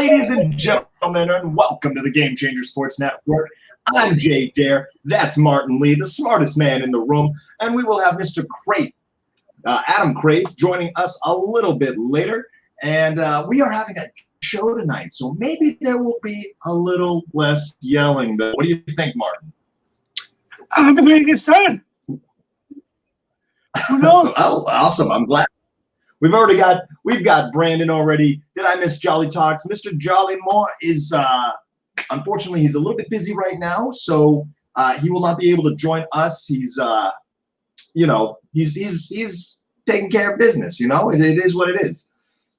ladies and gentlemen, and welcome to the Game Changer Sports Network. I'm Jay Dare. That's Martin Lee, the smartest man in the room, and we will have Mr. Craith, Adam Craith, joining us a little bit later. And we are having a show tonight, so maybe there will be a little less yelling. But what do you think, Martin? I'm going to get started. Who knows? Oh, awesome! I'm glad. We've got Brandon already. Did I miss Jolly Talks? Mr. Jolly Moore is unfortunately he's a little bit busy right now, so he will not be able to join us. He's he's taking care of business. You know, it is what it is.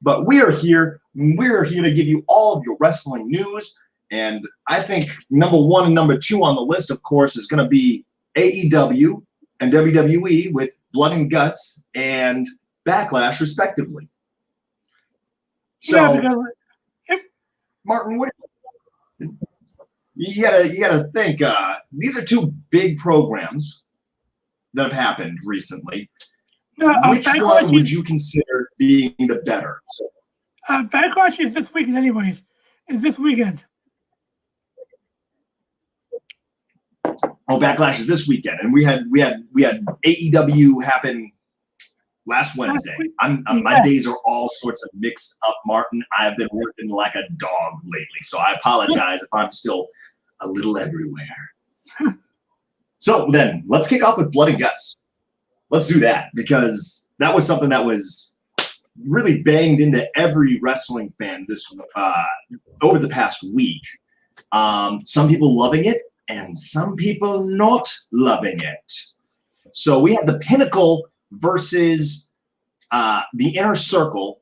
But we are here. We're here to give you all of your wrestling news. And I think number one and number two on the list, of course, is going to be AEW and WWE with Blood and Guts and Backlash, respectively. So, Martin, what you gotta think? These are two big programs that have happened recently. Which one would you consider being the better? Backlash is this weekend, anyways. It's this weekend. Oh, Backlash is this weekend, and we had AEW happen last Wednesday. My days are all sorts of mixed up, Martin. I've been working like a dog lately, so I apologize if I'm still a little everywhere. So then, let's kick off with Blood and Guts. Let's do that, because that was something that was really banged into every wrestling fan over the past week. Some people loving it, and some people not loving it. So we had the Pinnacle versus the Inner Circle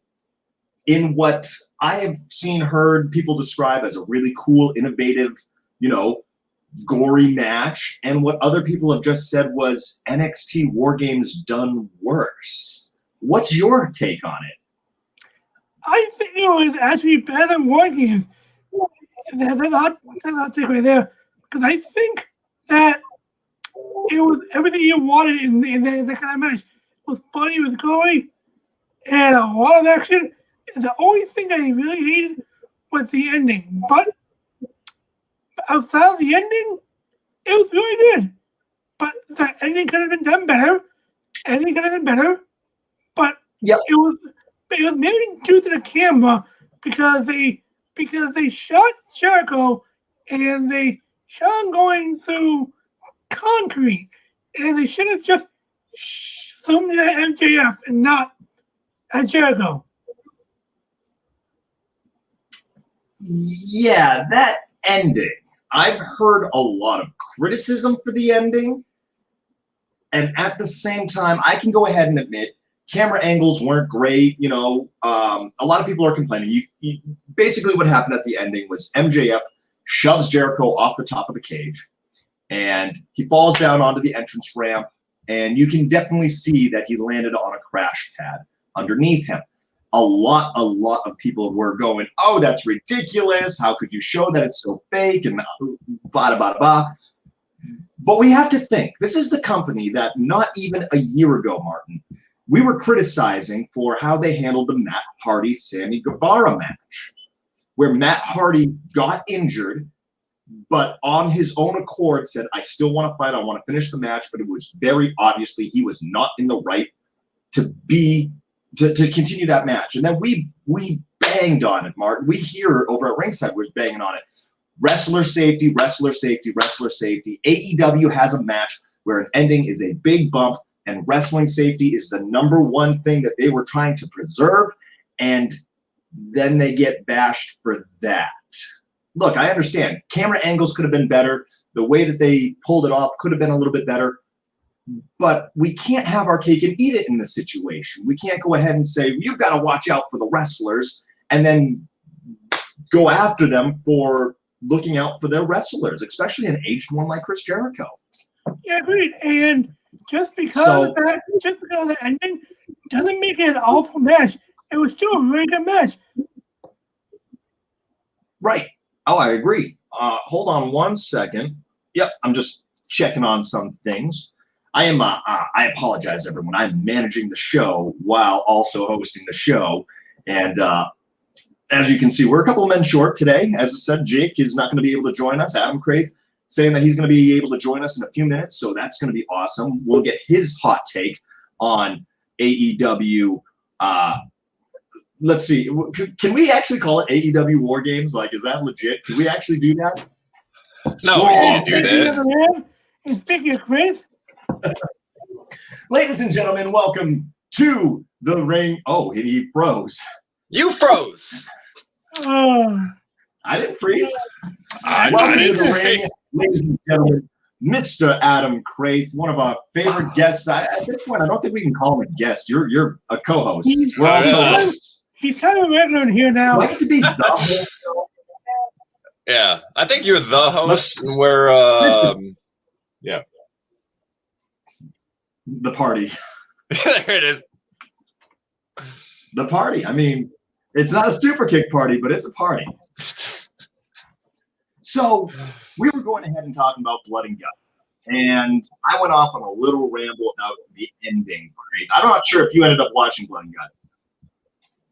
in what I have heard people describe as a really cool, innovative, gory match, and what other people have just said was NXT War Games done worse. What's your take on it? I think it was actually better than War Games. That's not take right there, because I think that it was everything you wanted in that kind of match. It was funny, it was gory, and a lot of action. And the only thing I really hated was the ending. But outside of the ending, it was really good. But the ending could have been done better. But yep. it was maybe due to the camera because they shot Jericho and they shot him going through concrete, and they should have just zoomed in at MJF and not at Jericho. Yeah, that ending. I've heard a lot of criticism for the ending, and at the same time, I can go ahead and admit camera angles weren't great. A lot of people are complaining. Basically, what happened at the ending was MJF shoves Jericho off the top of the cage, and he falls down onto the entrance ramp, and you can definitely see that he landed on a crash pad underneath him. A lot of people were going, "Oh, that's ridiculous. How could you show that? It's so fake," and blah, blah, blah. But we have to think, this is the company that not even a year ago, Martin, we were criticizing for how they handled the Matt Hardy-Sammy Guevara match, where Matt Hardy got injured, but on his own accord said, "I still want to fight. I want to finish the match," but it was very obviously he was not in the right to continue that match. And then we banged on it, Martin. We here over at Ringside was banging on it. Wrestler safety, wrestler safety, wrestler safety. AEW has a match where an ending is a big bump, and wrestling safety is the number one thing that they were trying to preserve, and then they get bashed for that. Look, I understand. Camera angles could have been better. The way that they pulled it off could have been a little bit better. But we can't have our cake and eat it in this situation. We can't go ahead and say, you've got to watch out for the wrestlers, and then go after them for looking out for their wrestlers, especially an aged one like Chris Jericho. Yeah, agreed. And just because of the ending doesn't make it an awful match. It was still a very good match. Right. Oh, I agree. Hold on one second. Yep, I'm just checking on some things. I apologize, everyone. I'm managing the show while also hosting the show. And as you can see, we're a couple of men short today. As I said, Jake is not going to be able to join us. Adam Craith saying that he's going to be able to join us in a few minutes, so that's going to be awesome. We'll get his hot take on AEW. Let's see. Can we actually call it AEW War Games? Like, is that legit? Can we actually do that? No, we can't do that. And speaking of Craith, ladies and gentlemen, welcome to the ring. Oh, he froze. You froze. uh, I didn't freeze. I Welcome to didn't the freeze. ring, ladies and gentlemen. Mr. Adam Craith, one of our favorite guests. At this point, I don't think we can call him a guest. You're a co-host. We're all co-hosts. he's kind of regular in here now. Like to be the host. Yeah, I think you're the host, and we're yeah. The party. There it is. The party. I mean, it's not a super kick party, but it's a party. So we were going ahead and talking about Blood and Guts, and I went off on a little ramble about the ending. I'm not sure if you ended up watching Blood and Guts.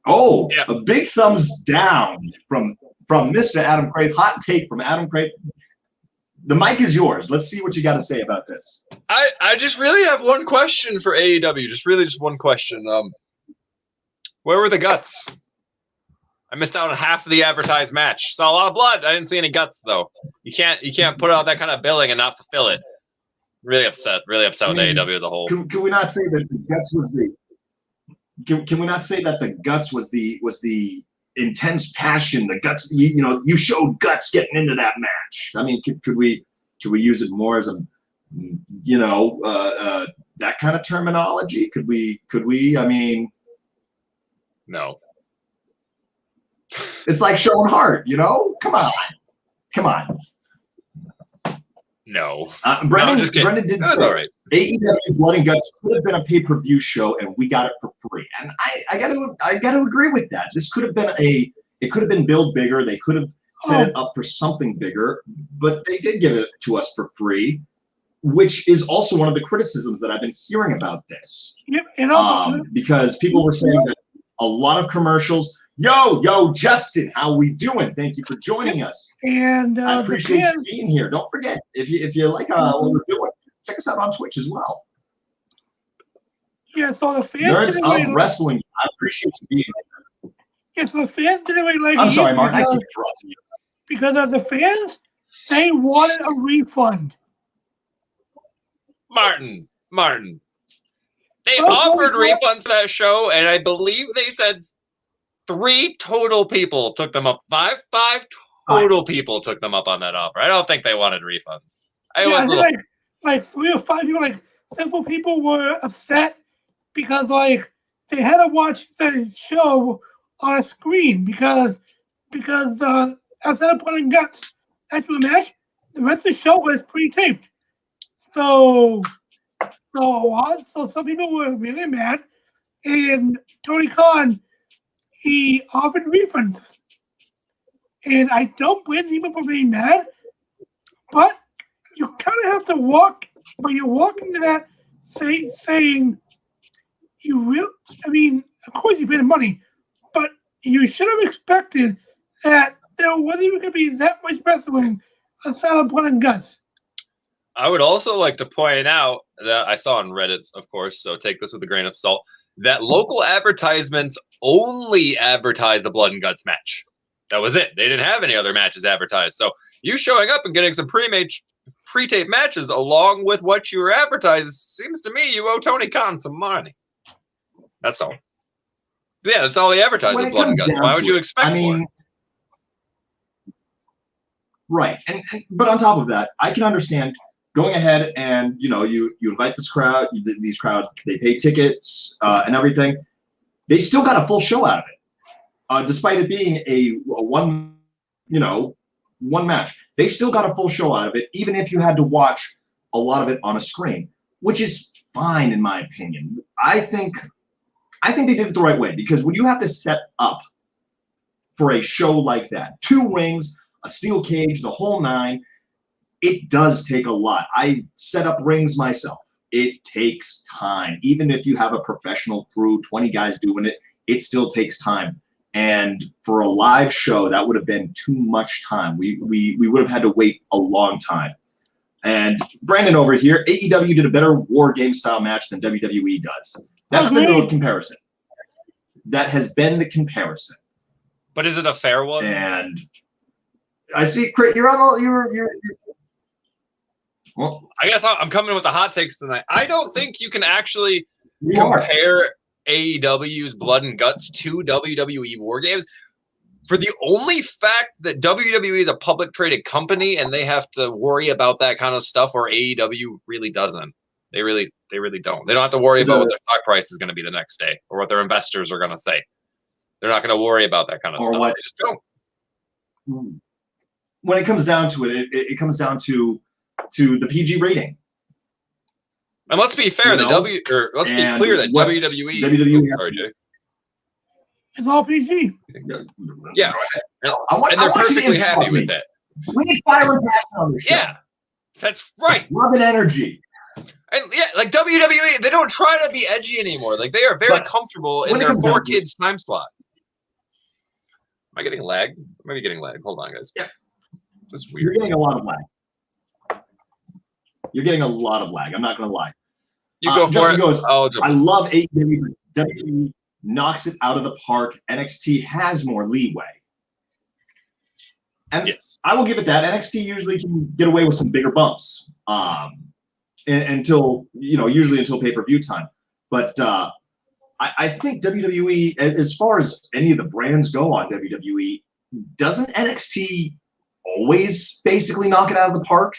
Oh, yeah. A big thumbs down from Mr. Adam Craith. Hot take from Adam Craith. The mic is yours. Let's see what you got to say about this. I just really have one question for AEW. Just one question. Where were the guts? I missed out on half of the advertised match. Saw a lot of blood. I didn't see any guts though. You can't put out that kind of billing and not fulfill it. Really upset with AEW as a whole. Can we not say that the guts was the? Can we not say that the guts was the intense passion? The guts, you showed guts getting into that match. I mean, could we use it more as a, that kind of terminology? Could we? I mean, no. It's like showing heart, Come on. No. Brendan did say all right. AEW Blood and Guts could have been a pay-per-view show, and we got it for free. And I got to agree with that. This could have been it could have been billed bigger. They could have set it up for something bigger, but they did give it to us for free, which is also one of the criticisms that I've been hearing about this. Yep, and also, because people were saying that a lot of commercials. Yo, Justin, how we doing? Thank you for joining us. And I appreciate you being here. Don't forget, if you like what we're doing, check us out on Twitch as well. Yeah, so the fans Nerds of Wrestling, I appreciate you being here. Yeah, so the fans didn't really like. I'm sorry, Martin, I keep interrupting you. Because of the fans, they wanted a refund. Martin. They offered refunds for that show, and I believe they said 3 total people took them up. Five total people took them up on that offer. I don't think they wanted refunds. Like 3 or 5 people, like several people were upset because they had to watch the show on a screen because outside of putting guts after the match, the rest of the show was pre-taped. So some people were really mad, and Tony Khan, he offered refunds. And I don't blame people for being mad, but you kind of have to walk into that saying, of course you paid the money, but you should have expected that there wasn't even going to be that much wrestling outside of Blood and Guts. I would also like to point out that I saw on Reddit, of course, so take this with a grain of salt, that local advertisements only advertised the Blood and Guts match. That was it. They didn't have any other matches advertised. So you showing up and getting some pre-tape matches along with what you were advertised, seems to me you owe Tony Khan some money. That's all. Yeah, that's all they advertised with Blood and Guts. Why would you expect more? Right. But on top of that, I can understand going ahead and, you invite this crowd, these crowd, they pay tickets and everything. They still got a full show out of it. Despite it being a one match, they still got a full show out of it, even if you had to watch a lot of it on a screen, which is fine in my opinion. I think they did it the right way, because when you have to set up for a show like that, 2 rings, a steel cage, the whole 9, it does take a lot. I set up rings myself. It takes time. Even if you have a professional crew, 20 guys doing it, it still takes time. And for a live show, that would have been too much time. We would have had to wait a long time. And Brandon over here, AEW did a better War Game style match than WWE does. That's been the comparison. That has been the comparison. But is it a fair one? And I see, Craith, you're on. You're. Well, I guess I'm coming with the hot takes tonight. I don't think you can actually compare AEW's Blood and Guts to WWE War Games for the only fact that WWE is a public traded company and they have to worry about that kind of stuff, or AEW really doesn't. They really don't. They don't have to worry about what their stock price is going to be the next day or what their investors are going to say. They're not going to worry about that kind of stuff. They just don't. When it comes down to it, it comes down to the PG rating. And let's be fair, let's be clear that WWE. Sorry, Jay. It's all PG. Yeah, and they're perfectly happy with that. We need fire and passion on this show. Yeah, that's right. Love and energy. And yeah, like WWE, they don't try to be edgy anymore. Like they are very comfortable in their 4 kids time slot. Am I getting lag? Maybe getting lag. Hold on, guys. Yeah, this is weird. You're getting a lot of lag. You're getting a lot of lag. I'm not going to lie. You go for it. Goes, I love AEW. WWE knocks it out of the park. NXT has more leeway. And yes, I will give it that. NXT usually can get away with some bigger bumps until, usually until pay-per-view time. But I think WWE, as far as any of the brands go on WWE, doesn't NXT always basically knock it out of the park?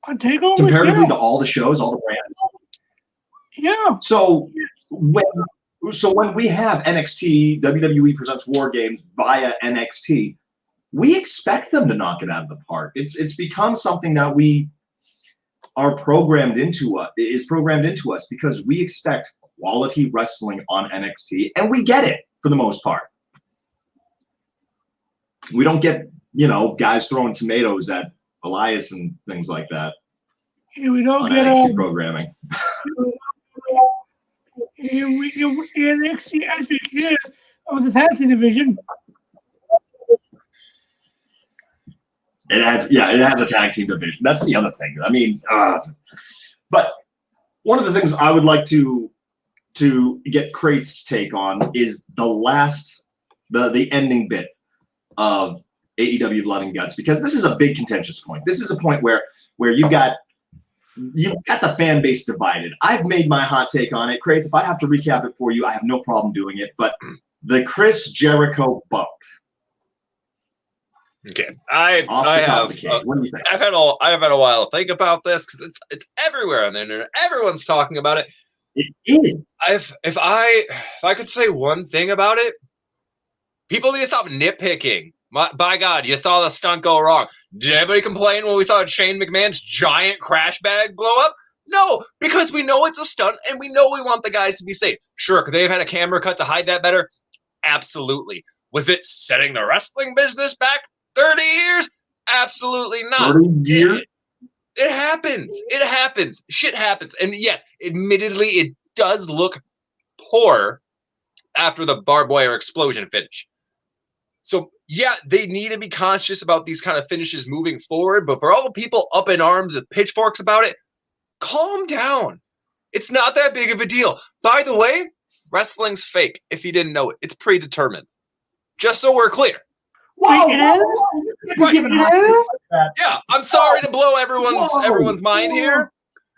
Comparatively to all the shows, all the brands. Yeah. So when we have NXT, WWE presents War Games via NXT, we expect them to knock it out of the park. It's become something that we are programmed into us because we expect quality wrestling on NXT, and we get it for the most part. We don't get, guys throwing tomatoes at Elias and things like that. Yeah, we don't get NXT programming. NXT actually cares of the tag team division. It has a tag team division. That's the other thing. I mean, but one of the things I would like to get Craith's take on is the ending bit of AEW Blood and Guts, because this is a big contentious point. This is a point where you've got the fan base divided. I've made my hot take on it. Craith, if I have to recap it for you, I have no problem doing it. But the Chris Jericho bump. Okay, I have had a while to think about this because it's everywhere on the internet. Everyone's talking about it. It is. If I could say one thing about it, people need to stop nitpicking. By God, you saw the stunt go wrong. Did anybody complain when we saw Shane McMahon's giant crash bag blow up? No, because we know it's a stunt and we know we want the guys to be safe. Sure, could they have had a camera cut to hide that better? Absolutely. Was it setting the wrestling business back 30 years? Absolutely not. 30 years? It happens. It happens. Shit happens. And yes, admittedly, it does look poor after the barbed wire explosion finish. So, yeah, they need to be conscious about these kind of finishes moving forward. But for all the people up in arms with pitchforks about it, calm down. It's not that big of a deal. By the way, wrestling's fake. If you didn't know it, it's predetermined. Just so we're clear. Whoa, right. Yeah, I'm sorry to blow everyone's mind here.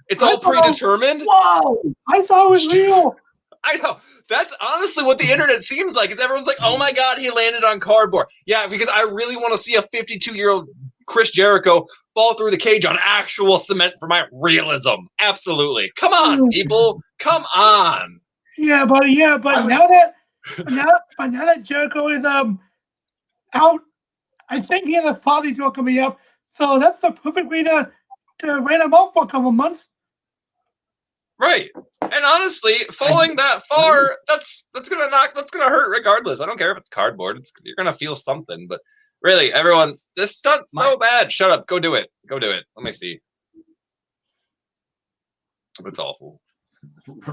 It's all predetermined. Whoa! I thought it was real. I know. That's honestly what the internet seems like. Is everyone's like, oh my God, he landed on cardboard. Yeah, because I really want to see a 52-year-old Chris Jericho fall through the cage on actual cement for my realism. Absolutely. Come on, people. Come on. Yeah, but now that Jericho is out, I think he has a father show coming up. So that's the perfect way to rent him out for a couple months. Right. And honestly, falling that far, that's gonna hurt regardless. I don't care if it's cardboard. You're gonna feel something. But really, this stunt's so bad. Shut up. Go do it. Let me see. It's awful.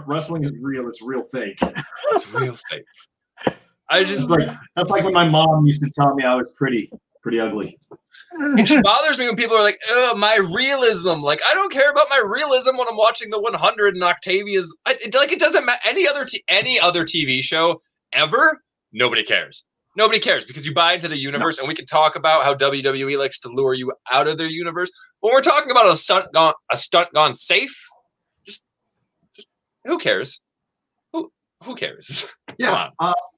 Wrestling is real. It's real fake. It's real fake. That's like when my mom used to tell me I was pretty ugly. It bothers me when people are like, "Oh, my realism." Like, I don't care about my realism when I'm watching the 100 and Octavia's. It doesn't matter. Any other TV show ever, nobody cares. Nobody cares because you buy into the universe, and we can talk about how WWE likes to lure you out of their universe. But we're talking about a stunt gone safe. Just who cares? Who cares? Yeah.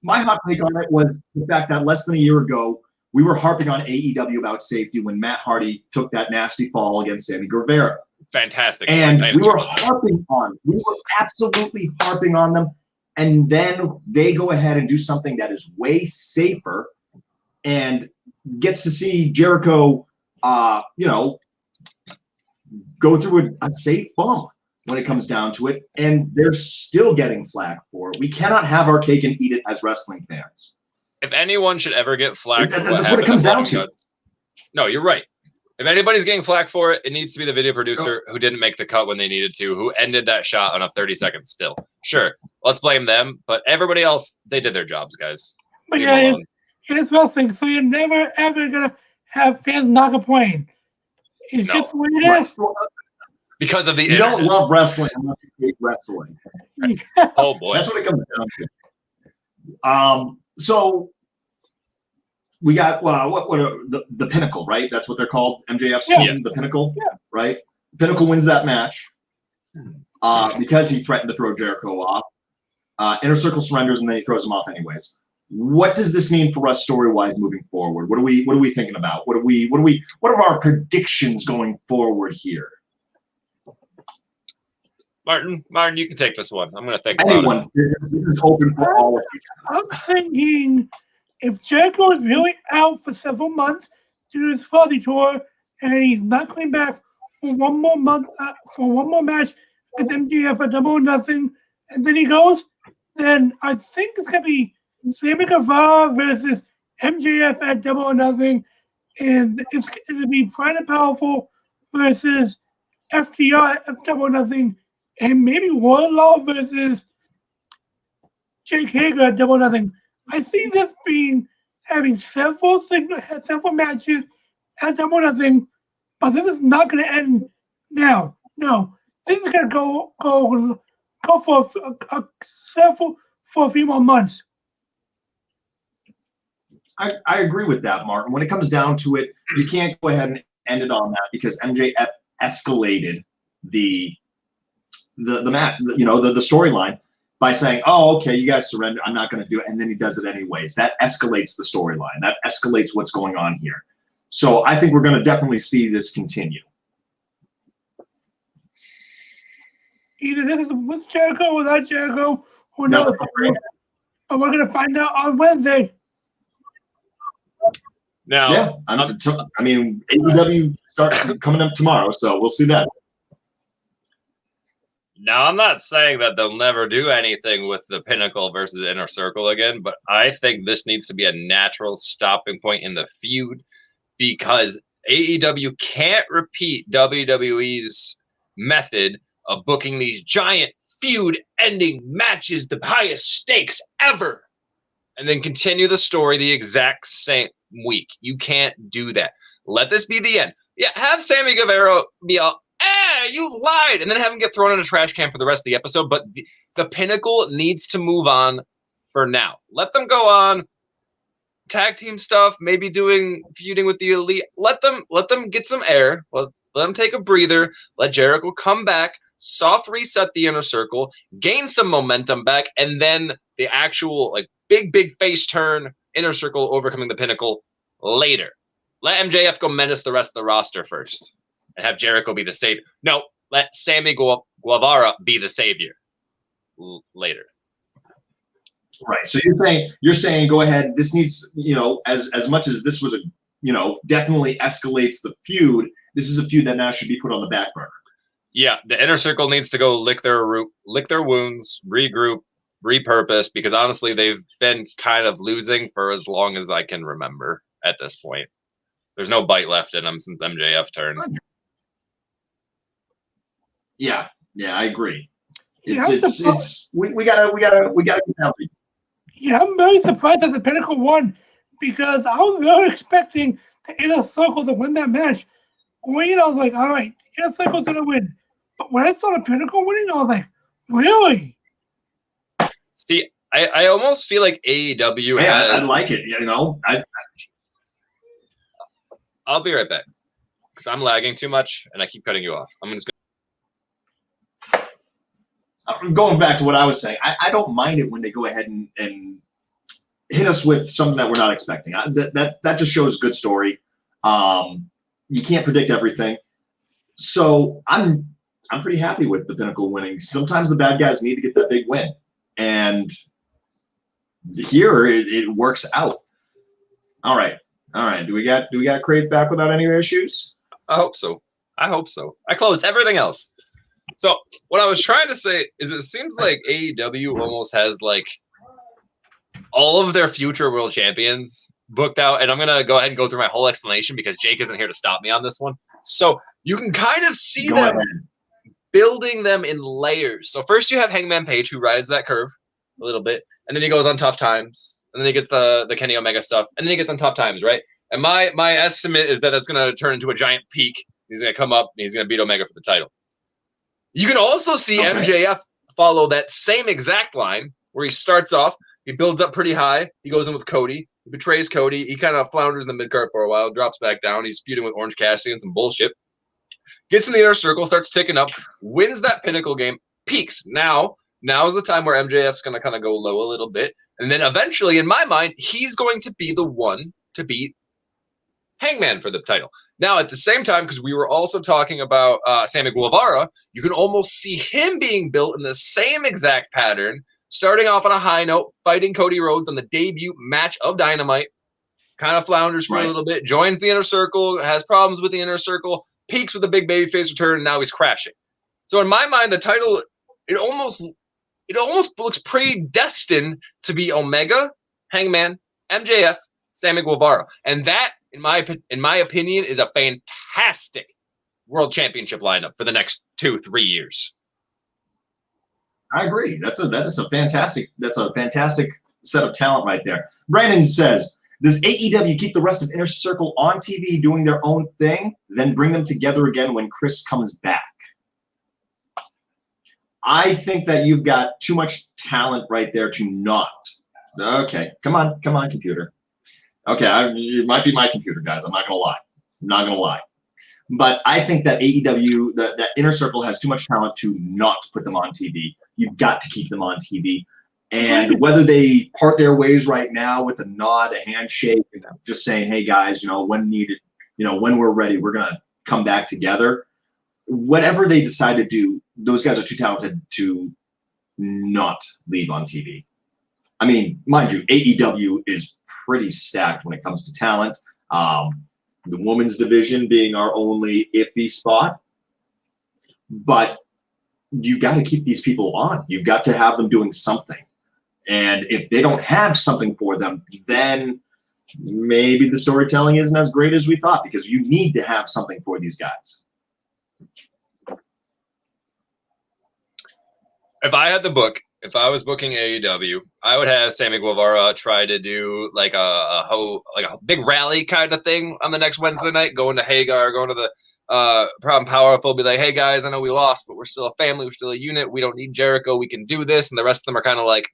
My hot take on it was the fact that less than a year ago, we were harping on AEW about safety when Matt Hardy took that nasty fall against Sammy Guevara. Fantastic. And we were absolutely harping on them. And then they go ahead and do something that is way safer and gets to see Jericho, go through a safe bump when it comes down to it. And they're still getting flack for it. We cannot have our cake and eat it as wrestling fans. If anyone should ever get flack, that's what it comes down to. No, you're right. If anybody's getting flack for it, it needs to be the video producer who didn't make the cut when they needed to, who ended that shot on a 30-second still. Sure, let's blame them, but everybody else, they did their jobs, guys. But yeah, it's wrestling, so you're never ever gonna have fans knock a plane. It's just the way it is. Because of the you don't love wrestling unless you hate wrestling. Oh boy, that's what it comes down to. So we got what are the Pinnacle, right? That's what they're called. MJF's team, the Pinnacle, right? Pinnacle wins that match because he threatened to throw Jericho off. Inner Circle surrenders and then he throws him off anyways. What does this mean for us story-wise moving forward? What are we thinking about? What are our predictions going forward here? Martin, you can take this one. I'm going to think about it. This is open for all of you. I'm thinking if Jericho is really out for several months to his Fuzzy tour and he's not coming back for one more month, for one more match against MJF at Double or Nothing, and then he goes, then I think it's going to be Sammy Guevara versus MJF at Double or Nothing, and it's going to be Pride and Powerful versus FTR at Double or Nothing, and maybe Warlaw versus Jake Hager at Double or Nothing. I see this having several matches at Double or Nothing, but this is not going to end now. No, this is going to go for a few more months. I agree with that, Martin. When it comes down to it, you can't go ahead and end it on that because MJF escalated the match, the storyline by saying, "Oh, okay, you guys surrender. I'm not going to do it," and then he does it anyways. That escalates the storyline. That escalates what's going on here. So I think we're going to definitely see this continue. Either this is with Jericho or without Jericho, who knows? But we're going to find out on Wednesday. Now, yeah, I mean, AEW starts coming up tomorrow, so we'll see that. Now, I'm not saying that they'll never do anything with the Pinnacle versus Inner Circle again, but I think this needs to be a natural stopping point in the feud because AEW can't repeat WWE's method of booking these giant feud-ending matches, the highest stakes ever, and then continue the story the exact same week. You can't do that. Let this be the end. Yeah, have Sammy Guevara be all, you lied, and then have him get thrown in a trash can for the rest of the episode. But the Pinnacle needs to move on for now. Let them go on tag team stuff, maybe feuding with the Elite. Let them get some air. Let them take a breather. Let Jericho come back, soft reset the Inner Circle, gain some momentum back, and then the actual big face turn, Inner Circle overcoming the Pinnacle later. Let MJF go menace the rest of the roster first. And have Jericho be the savior. No, let Sammy Guevara be the savior later. Right. So you're saying go ahead. This needs, as much as this was definitely escalates the feud. This is a feud that now should be put on the back burner. Yeah, the Inner Circle needs to go lick their wounds, regroup, repurpose. Because honestly, they've been kind of losing for as long as I can remember at this point. There's no bite left in them since MJF turned. Yeah, I agree. We gotta get healthy. Yeah, I'm very surprised that the Pinnacle won because I was really expecting the Inner Circle to win that match. Going in, I was like, all right, the Inner Circle's going to win. But when I saw the Pinnacle winning, I was like, really? See, I almost feel like AEW Yeah, has. I like it. You know, I'll be right back because I'm lagging too much and I keep cutting you off. I'm just going back to what I was saying. I don't mind it when they go ahead and hit us with something that we're not expecting. That just shows good story. You can't predict everything, so I'm pretty happy with the Pinnacle winning. Sometimes the bad guys need to get that big win, and here it works out. All right. Do we got Craith back without any issues? I hope so. I closed everything else. So what I was trying to say is it seems like AEW almost has like all of their future world champions booked out. And I'm going to go ahead and go through my whole explanation because Jake isn't here to stop me on this one. So you can kind of see them building them in layers. So first you have Hangman Page, who rides that curve a little bit. And then he goes on Tough Times. And then he gets the Kenny Omega stuff. And then he gets on Tough Times, right? And my estimate is that that's going to turn into a giant peak. He's going to come up and he's going to beat Omega for the title. You can also see MJF follow that same exact line where he starts off, he builds up pretty high, he goes in with Cody, he betrays Cody, he kind of flounders in the mid-card for a while, drops back down, he's feuding with Orange Cassidy and some bullshit, gets in the Inner Circle, starts ticking up, wins that Pinnacle game, peaks. Now is the time where MJF's going to kind of go low a little bit, and then eventually, in my mind, he's going to be the one to beat Hangman for the title. Now, at the same time, because we were also talking about Sammy Guevara, you can almost see him being built in the same exact pattern, starting off on a high note, fighting Cody Rhodes on the debut match of Dynamite, kind of flounders for a little bit, joins the Inner Circle, has problems with the Inner Circle, peaks with a big babyface return, and now he's crashing. So in my mind, the title, it almost looks predestined to be Omega, Hangman, MJF, Sammy Guevara. And that, in my opinion, is a fantastic world championship lineup for the next 2-3 years. I agree. That's a fantastic set of talent right there. Brandon says, does AEW keep the rest of Inner Circle on TV doing their own thing, then bring them together again when Chris comes back? I think that you've got too much talent right there to not. Okay, come on, computer. Okay, it might be my computer, guys. I'm not gonna lie. But I think that AEW, that Inner Circle has too much talent to not put them on TV. You've got to keep them on TV. And whether they part their ways right now with a nod, a handshake, and just saying, hey guys, when needed, when we're ready, we're gonna come back together. Whatever they decide to do, those guys are too talented to not leave on TV. I mean, mind you, AEW is pretty stacked when it comes to talent. The women's division being our only iffy spot. But you got to keep these people on. You've got to have them doing something. And if they don't have something for them, then maybe the storytelling isn't as great as we thought, because you need to have something for these guys. If I had the book, if I was booking AEW, I would have Sammy Guevara try to do like a big rally kind of thing on the next Wednesday night, going to Hagar, going to the Problem Powerful, be like, hey guys, I know we lost, but we're still a family, we're still a unit, we don't need Jericho, we can do this. And the rest of them are kind of like,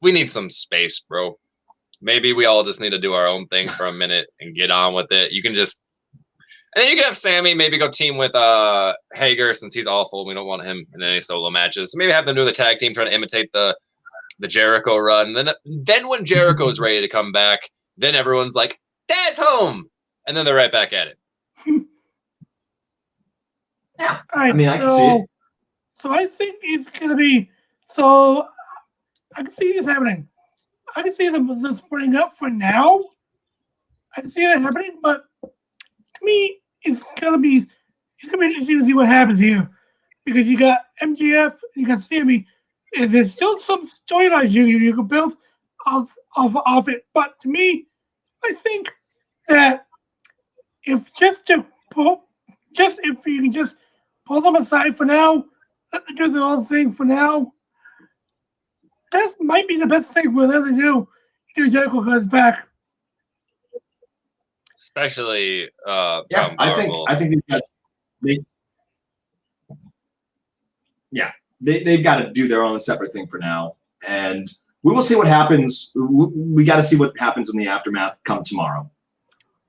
we need some space, bro. Maybe we all just need to do our own thing for a minute and get on with it. You can just, and then you can have Sammy maybe go team with Hager, since he's awful. We don't want him in any solo matches. So maybe have them do the tag team, trying to imitate the Jericho run. Then when Jericho's ready to come back, then everyone's like, Dad's home, and then they're right back at it. Yeah, I mean, I can see it. So I think it's gonna be. So I can see this happening. I can see them splitting up for now. I can see that happening, but to me, it's gonna be interesting to see what happens here, because you got MJF, you got Sammy, and there's still some storylines you can build off it. But to me, I think that if you can just pull them aside for now, let them do their own thing for now, that might be the best thing we'll ever do. Jericho comes back. Especially Yeah, I think they've got to do their own separate thing for now, and we will see what happens. We got to see what happens in the aftermath come tomorrow.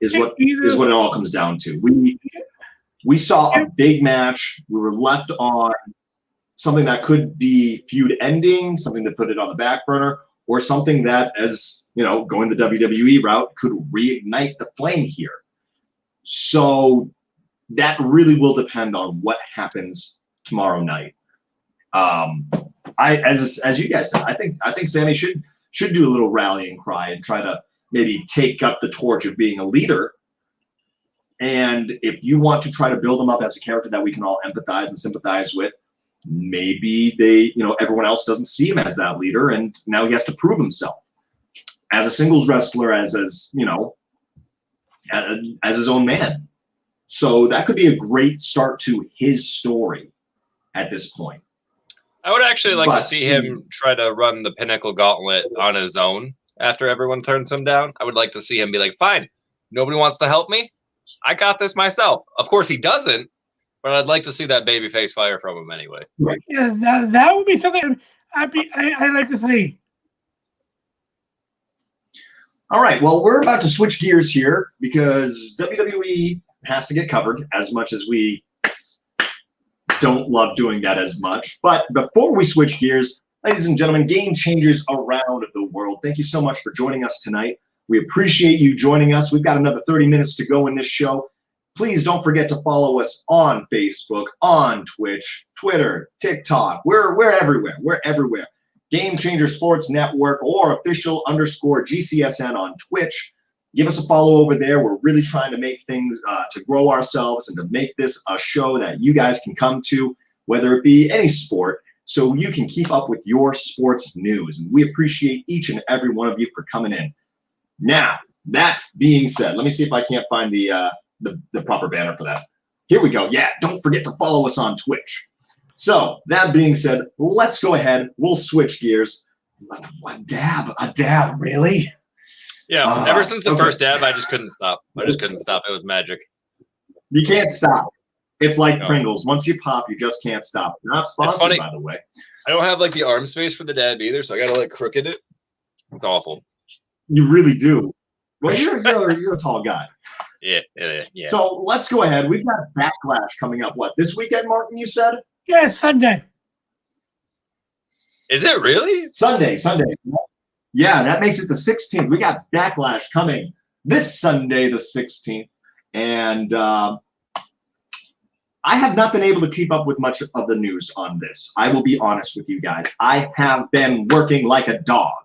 Is what it all comes down to. We saw a big match. We were left on something that could be feud ending, something that put it on the back burner, or something that, as you know, going the WWE route, could reignite the flame here. So that really will depend on what happens tomorrow night. As you guys said, I think Sammy should do a little rallying cry and try to maybe take up the torch of being a leader. And if you want to try to build him up as a character that we can all empathize and sympathize with, maybe everyone else doesn't see him as that leader, and now he has to prove himself as a singles wrestler, as his own man. So that could be a great start to his story at this point. I would actually like to see him try to run the Pinnacle Gauntlet on his own after everyone turns him down. I would like to see him be like, fine, nobody wants to help me. I got this myself. Of course he doesn't, but I'd like to see that babyface fire from him anyway. Yeah, that would be something I'd like to see. All right, well, we're about to switch gears here because WWE has to get covered, as much as we don't love doing that as much. But before we switch gears, ladies and gentlemen, game changers around the world, thank you so much for joining us tonight. We appreciate you joining us. We've got another 30 minutes to go in this show. Please don't forget to follow us on Facebook, on Twitch, Twitter, TikTok. We're everywhere. We're everywhere. Game Changer Sports Network or official_GCSN on Twitch. Give us a follow over there. We're really trying to make things to grow ourselves and to make this a show that you guys can come to, whether it be any sport, so you can keep up with your sports news. And we appreciate each and every one of you for coming in. Now, that being said, let me see if I can't find the proper banner for that. Here we go. Yeah, don't forget to follow us on Twitch. So, that being said, let's go ahead. We'll switch gears. A dab, really? Yeah, ever since the first dab, I just couldn't stop. It was magic. You can't stop. It's like Pringles. Once you pop, you just can't stop. You're not sponsored, by the way. I don't have like the arm space for the dab either, so I gotta like crooked it. It's awful. You really do. Well, you're a tall guy. Yeah. So let's go ahead. We've got Backlash coming up. What, this weekend, Martin, you said? Yeah, Sunday. Is it really? Sunday. Yeah, that makes it the 16th. We got Backlash coming this Sunday, the 16th. And I have not been able to keep up with much of the news on this. I will be honest with you guys. I have been working like a dog.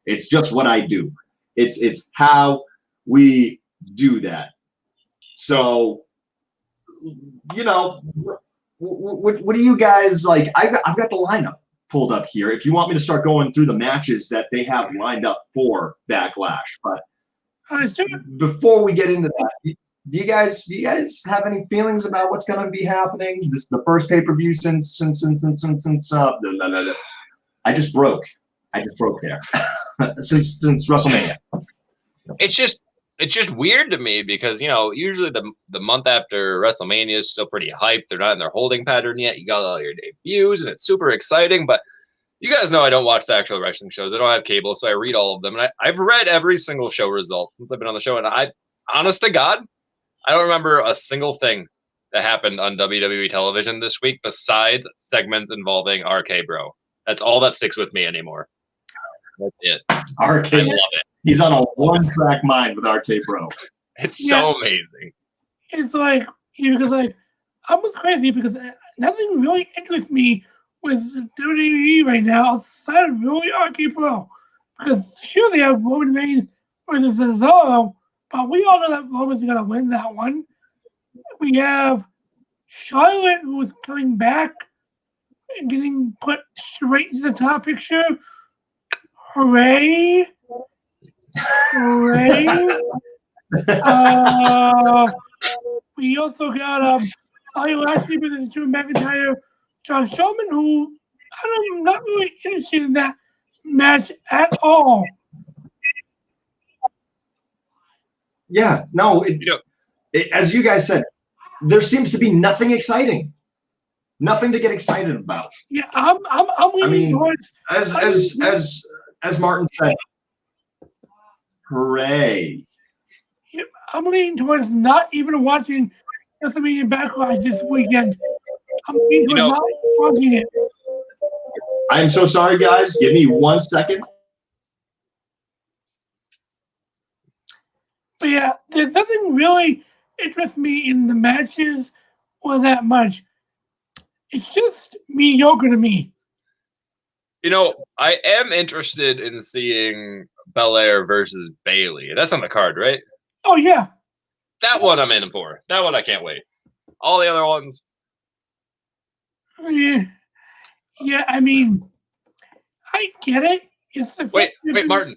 It's just what I do. It's how we do that. So, what do you guys like? I've got the lineup pulled up here. If you want me to start going through the matches that they have lined up for Backlash, but before we get into that, do you guys have any feelings about what's going to be happening? This is the first pay-per-view since I just broke there since WrestleMania. It's just weird to me because usually the month after WrestleMania is still pretty hyped. They're not in their holding pattern yet. You got all your debuts and it's super exciting. But you guys know I don't watch the actual wrestling shows. I don't have cable, so I read all of them. And I've read every single show result since I've been on the show. And honest to God, I don't remember a single thing that happened on WWE television this week besides segments involving RK Bro. That's all that sticks with me anymore. That's it. RK, I love it. He's on a one-track mind with RK Bro. It's so amazing. It's like, because I'm with Crazy because nothing really interests me with WWE right now outside of really RK Bro. Because sure, they have Roman Reigns versus Cesaro, but we all know that Roman's going to win that one. We have Charlotte, who is coming back and getting put straight into the top picture. Hooray! We also got Bobby Lashley versus Drew McIntyre, John Strowman, who I'm not really interested in that match at all. Yeah, no, as you guys said, there seems to be nothing exciting, nothing to get excited about. Yeah, I'm leaning towards. As Martin said, hooray! I'm leaning towards not even watching WrestleMania Backlash this weekend. I'm leaning towards not watching it. I am so sorry, guys. Give me 1 second. But yeah, there's nothing really interests me in the matches or that much. It's just mediocre to me. I am interested in seeing Bellaire versus Bailey. That's on the card, right? Oh, yeah. That one I'm in for. That one I can't wait. All the other ones. Yeah, I mean, I get it. It's the Wait, Martin.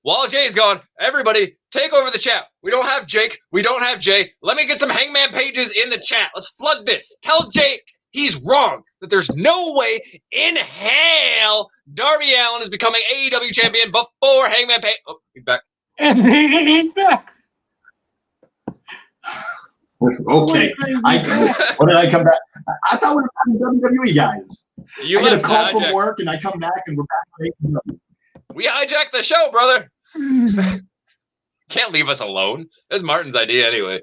While Jay's gone, everybody take over the chat. We don't have Jake. We don't have Jay. Let me get some Hangman pages in the chat. Let's flood this. Tell Jake he's wrong. That there's no way in hell Darby Allin is becoming AEW champion before Hangman Page. Oh, he's back. And he's back. Okay. When did I come back? I thought we were WWE guys. You I get a left call from hijack. work and I come back and we're back. We hijacked the show, brother. Can't leave us alone. That's Martin's idea anyway.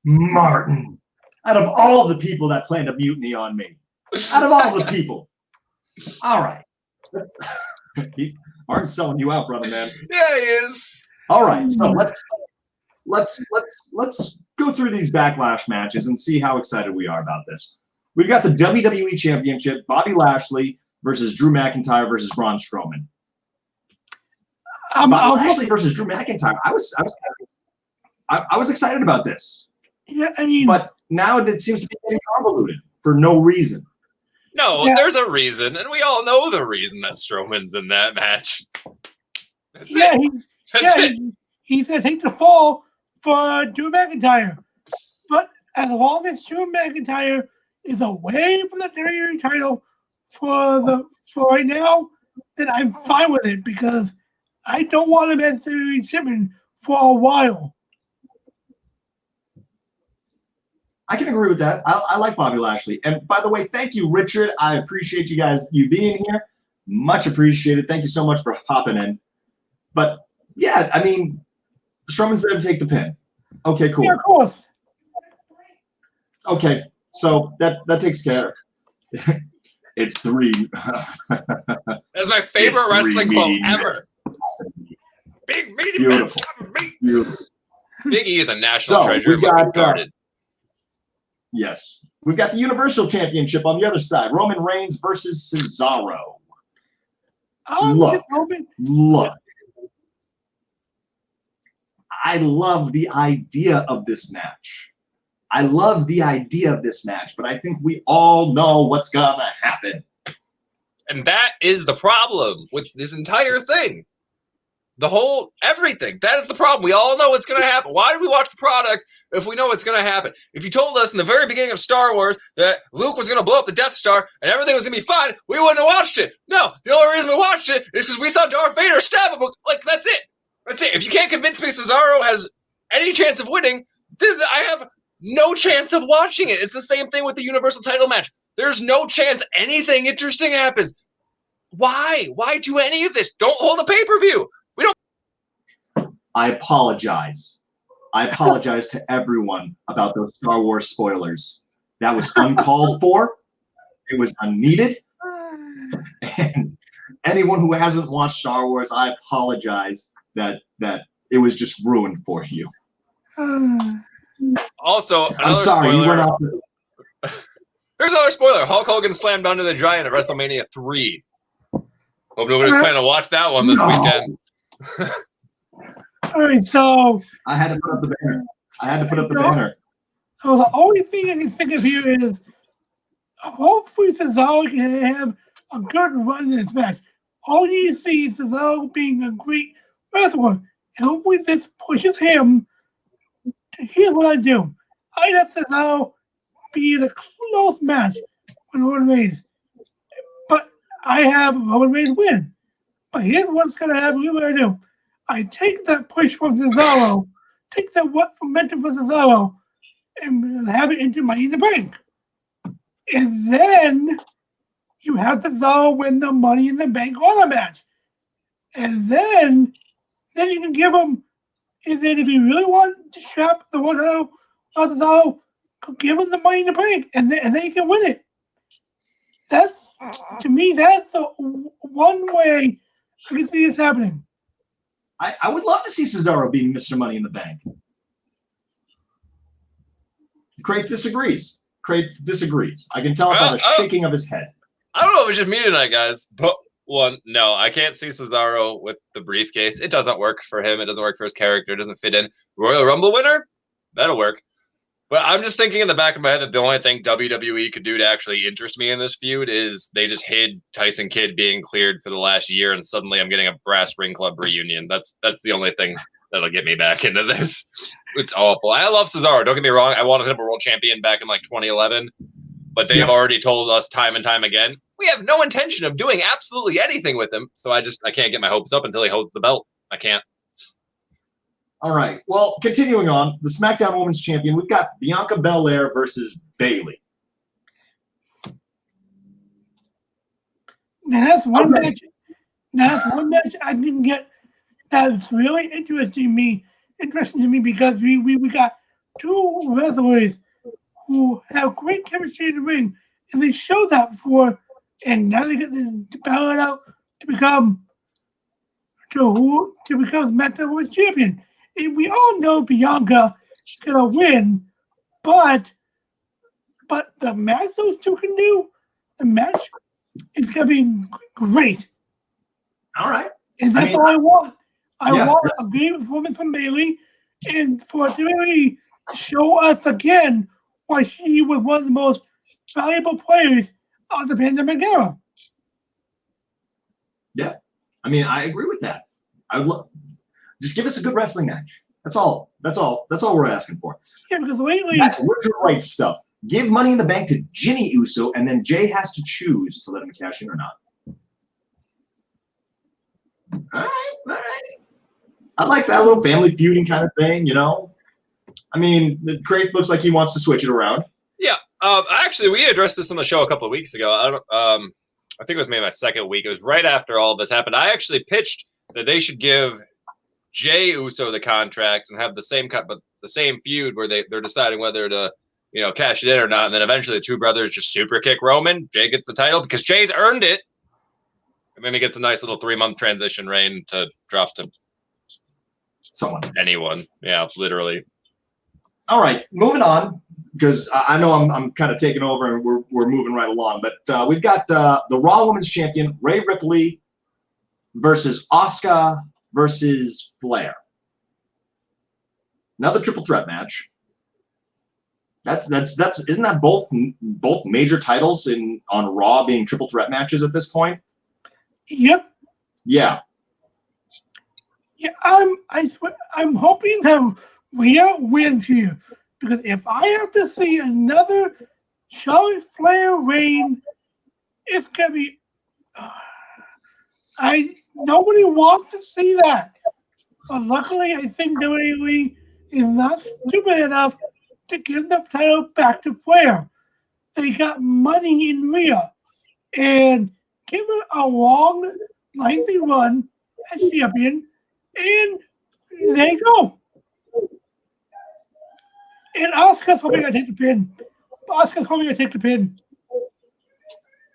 Martin, out of all the people that planned a mutiny on me, out of all the people, all right. Martin's selling you out, brother, man. Yeah, he is. All right, so let's go through these Backlash matches and see how excited we are about this. We've got the WWE Championship, Bobby Lashley versus Drew McIntyre versus Braun Strowman. Bobby Lashley versus Drew McIntyre. I was excited about this. Yeah, I mean, but now it seems to be getting convoluted for no reason. No, there's a reason, and we all know the reason that Strowman's in that match. That's it. He said take the fall for Drew McIntyre. But as long as Drew McIntyre is away from the WWE title for right now, then I'm fine with it because I don't want him as WWE champion for a while. I can agree with that. I like Bobby Lashley. And by the way, thank you, Richard. I appreciate you being here. Much appreciated. Thank you so much for popping in. But yeah, I mean, Strowman's there to take the pin. Okay, cool. Yeah, of course. Okay, so that takes care. It's 3. That's my favorite wrestling quote ever. Big meaty Beautiful. Beautiful. Big E is a national treasure. We got, guarded. Yes. We've got the Universal Championship on the other side. Roman Reigns versus Cesaro. Look. I love the idea of this match. But I think we all know what's going to happen. And that is the problem with this entire thing. Everything. That is the problem. We all know what's going to happen. Why do we watch the product if we know what's going to happen? If you told us in the very beginning of Star Wars that Luke was going to blow up the Death Star and everything was going to be fine, we wouldn't have watched it. No, the only reason we watched it is because we saw Darth Vader stab him. Like, that's it. That's it. If you can't convince me Cesaro has any chance of winning, then I have no chance of watching it. It's the same thing with the Universal title match. There's no chance anything interesting happens. Why? Why do any of this? Don't hold a pay-per-view. We don't. I apologize. To everyone about those Star Wars spoilers. That was uncalled for. It was unneeded. And anyone who hasn't watched Star Wars, I apologize that it was just ruined for you. Also, I'm sorry. spoiler. You went off. Here's another spoiler. Hulk Hogan slammed Andre the Giant at WrestleMania 3. Hope nobody's planning to watch that one this weekend. All right, so I had to put up the banner. So the only thing I can think of here is hopefully Cesaro can have a good run in this match. All you see is Cesaro being a great wrestler, and hopefully this pushes him. Here's what I do. I'd have Cesaro be in a close match with Roman Reigns. But I have Roman Reigns win. But here's what's going to happen. Here's what I do. I take that push from Cesaro, take that what momentum from Cesaro, and have it into Money in the Bank. And then you have Cesaro win the Money in the Bank honor match. And then you can give him, and then if you really want to trap the one Cesaro, give him the Money in the Bank, and then you can win it. That's, to me, that's the one way I can see this happening. I would love to see Cesaro being Mr. Money in the Bank. Craith disagrees. Craith disagrees. I can tell by the shaking of his head. I don't know if it's just me tonight, guys. But one, no, I can't see Cesaro with the briefcase. It doesn't work for him. It doesn't work for his character. It doesn't fit in. Royal Rumble winner? That'll work. But I'm just thinking in the back of my head that the only thing WWE could do to actually interest me in this feud is they just hid Tyson Kidd being cleared for the last year, and suddenly I'm getting a Brass Ring Club reunion. That's the only thing that'll get me back into this. It's awful. I love Cesaro. Don't get me wrong. I wanted him a world champion back in like 2011, but they've already told us time and time again we have no intention of doing absolutely anything with him. So I can't get my hopes up until he holds the belt. I can't. All right. Well, continuing on, the SmackDown Women's Champion, we've got Bianca Belaire versus Bayley. Now that's one match. I didn't get. That's really interesting to me because we got two wrestlers who have great chemistry in the ring, and they showed that before, and now they get to battle it out to become SmackDown Women's Champion. And we all know Bianca is gonna win, but the match those two can do, the match is gonna be great. All right. And that's all I want. I want a great performance from Bayley, and for WWE to show us again why she was one of the most valuable players of the pandemic era. Yeah, I mean, I agree with that. I would love. Just give us a good wrestling match. That's all. That's all we're asking for. Yeah, because lately, where's the right stuff? Give Money in the Bank to Ginny Uso, and then Jay has to choose to let him cash in or not. All right. I like that little family feuding kind of thing, you know. I mean, the Craith looks like he wants to switch it around. Yeah. Actually, we addressed this on the show a couple of weeks ago. I think it was maybe my second week. It was right after all of this happened. I actually pitched that they should give Jay Uso the contract and have the same feud where they're deciding whether to, cash it in or not. And then eventually the two brothers just super kick Roman. Jay gets the title because Jay's earned it. And then he gets a nice little 3-month transition reign to drop to anyone. Yeah, literally. All right, moving on, because I know I'm kind of taking over and we're moving right along. But we've got the Raw Women's Champion, Rhea Ripley, versus Asuka versus Flair. Another triple threat match. That's isn't that both major titles on Raw being triple threat matches at this point? Yep. Yeah. Yeah, I'm hoping that Rhea wins here, because if I have to see another Charlotte Flair reign, it's gonna be. Nobody wants to see that. But luckily, I think WWE is not stupid enough to give the title back to Flair. They got money in Rhea, and give her a long, lengthy run as champion, and there you go. And Asuka's probably gonna take the pin.